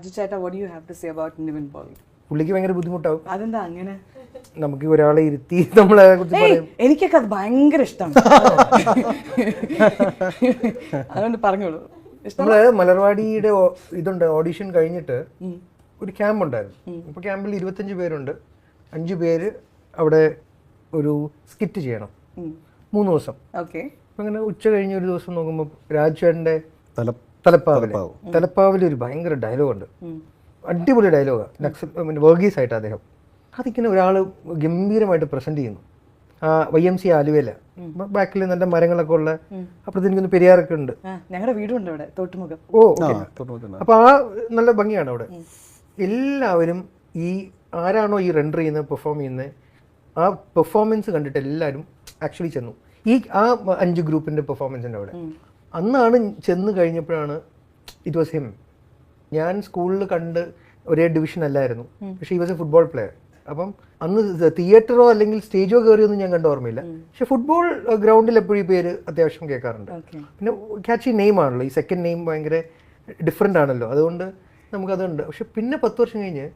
രാജു ചേട്ടാ, what do you have to say about Nivin Pauly? പുള്ളിക്ക് ഭയങ്കര ബുദ്ധിമുട്ടാവും. അതെന്താ അങ്ങനെ? നമുക്ക് ഒരാളെ ഇരുത്തി നമ്മളെ കുറിച്ച് പറയും. എനിക്കൊക്കെ അത് ഭയങ്കര ഇഷ്ടമാണ്. അതുകൊണ്ട് പറഞ്ഞോളൂ. നമ്മള് മലർവാടിയുടെ ഇതുണ്ട്, ഓഡിഷൻ കഴിഞ്ഞിട്ട് ഒരു ക്യാമ്പ് ഉണ്ടായിരുന്നു. അപ്പൊ ക്യാമ്പിൽ 25 പേരുണ്ട്. 5 പേര് അവിടെ ഒരു സ്കിറ്റ് ചെയ്യണം 3 ദിവസം. ഓക്കെ. അപ്പൊ അങ്ങനെ ഉച്ച കഴിഞ്ഞ് ഒരു ദിവസം നോക്കുമ്പോൾ രാജുവേട്ടന്റെ തലപ്പാവിൽ ഒരു ഭയങ്കര ഡയലോഗുണ്ട്. അടിപൊളി ഡയലോഗാണ്, വർഗീസ് ആയിട്ട് അദ്ദേഹം. അതിങ്ങനെ ഒരാൾ ഗംഭീരമായിട്ട് പ്രസന്റ് ചെയ്യുന്നു. YMC ആലുവയില ബാക്കിൽ നല്ല മരങ്ങളൊക്കെ ഉള്ള, അപ്പുറത്ത് എനിക്കൊന്ന് പെരിയാറൊക്കെ ഉണ്ട്. ഞങ്ങളുടെ വീടുണ്ട് അവിടെ, തോട്ടുമുഖം. ഓ, അപ്പൊ ആ നല്ല ഭംഗിയാണ് അവിടെ. എല്ലാവരും ഈ ആരാണോ ഈ റെൻഡർ ചെയ്യുന്നത്, പെർഫോം ചെയ്യുന്നത്, ആ പെർഫോമൻസ് കണ്ടിട്ട് എല്ലാവരും ആക്ച്വലി ചെന്നു. ആ 5 ഗ്രൂപ്പിന്റെ പെർഫോമൻസിന്റെ അവിടെ അന്നാണ് ചെന്ന് കഴിഞ്ഞപ്പോഴാണ് ഇറ്റ് വാസ് ഹിം. ഞാൻ സ്കൂളിൽ കണ്ട് ഒരേ ഡിവിഷൻ അല്ലായിരുന്നു, പക്ഷേ ഈ വാസ് എ ഫുട്ബോൾ പ്ലെയർ. അപ്പം അന്ന് തിയേറ്ററോ അല്ലെങ്കിൽ സ്റ്റേജോ കയറിയൊന്നും ഞാൻ കണ്ട ഓർമ്മയില്ല. പക്ഷെ ഫുട്ബോൾ ഗ്രൗണ്ടിൽ എപ്പോഴും ഈ പേര് അത്യാവശ്യം കേൾക്കാറുണ്ട്. പിന്നെ ക്യാച്ചി നെയിം ആണല്ലോ, ഈ സെക്കൻഡ് നെയിം ഭയങ്കര ഡിഫറെൻ്റ് ആണല്ലോ, അതുകൊണ്ട് നമുക്കതുണ്ട്. പക്ഷെ പിന്നെ 10 വർഷം കഴിഞ്ഞ്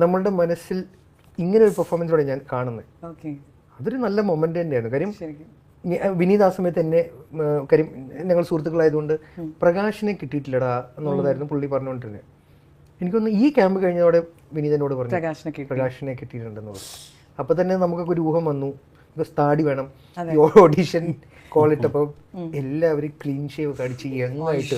നമ്മളുടെ മനസ്സിൽ ഇങ്ങനെ ഒരു പെർഫോമൻസോടെ ഞാൻ കാണുന്നത്, അതൊരു നല്ല മൊമെന്റ് തന്നെയായിരുന്നു. കാര്യം വിനീത് ആ സമയത്ത് എന്നെ, കാര്യം ഞങ്ങൾ സുഹൃത്തുക്കളായതുകൊണ്ട് പ്രകാശിനെ കിട്ടിയിട്ടില്ലടാ എന്നുള്ളതായിരുന്നു പുള്ളി പറഞ്ഞുകൊണ്ടിരുന്നത്. എനിക്കൊന്ന് ഈ ക്യാമ്പ് കഴിഞ്ഞതോടെ വിനീതനോട് പറഞ്ഞു പ്രകാശിനെ കിട്ടിയിട്ടുണ്ടെന്ന് പറഞ്ഞു. അപ്പൊ തന്നെ നമുക്കൊക്കെ ഒരു ഊഹം വന്നു, താടി വേണം. ഈ ഓഡീഷൻ കോളിട്ടപ്പോൾ എല്ലാവരും ക്ലീൻ ഷേവ് ഒക്കെ അടിച്ച് യങ്ങായിട്ട്.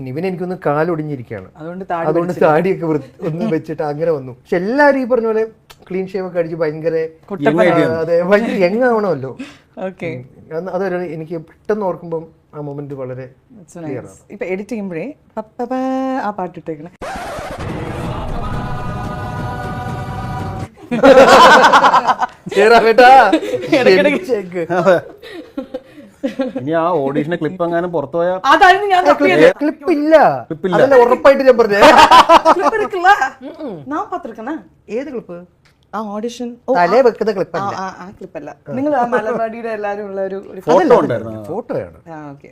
നിവിൻ എനിക്കൊന്ന് കാലൊടിഞ്ഞിരിക്കുകയാണ്, അതുകൊണ്ട് താടിയൊക്കെ ഒന്ന് വെച്ചിട്ട് അങ്ങനെ വന്നു. പക്ഷെ എല്ലാവരും ഈ പറഞ്ഞ പോലെ ക്ലീൻ ഷേവ് ഒക്കെ അടിച്ച് ഭയങ്കര യങ് ആവണമല്ലോ. അതൊരു എനിക്ക് പെട്ടെന്ന് ഓർക്കുമ്പോൾ ആ മൊമെന്റ് വളരെ ക്ലിയർ ആണ്. ഇപ്പൊ എഡിറ്റ് ചെയ്യുമ്പോഴേ ആ പാട്ടിട്ടേക്കണേ. ഇനി ആ ഓഡീഷന്റെ ക്ലിപ്പ് എങ്ങാനും പുറത്തു പോയാ ക്ലിപ്പ് ഇല്ല, ഉറപ്പായിട്ട് ഞാൻ പറഞ്ഞു. ഏത് ക്ലിപ്പ്? ആ ഓഡിഷൻ തലേ വെക്കുന്ന ക്ലിപ്പല്ല. ആ ക്ലിപ്പല്ല. നിങ്ങൾ മലർവാടിയുടെ എല്ലാരും ഉള്ള ഒരു ഫോട്ടോ ഉണ്ടായിരുന്നു. ഫോട്ടോയാണ്. ഓക്കെ.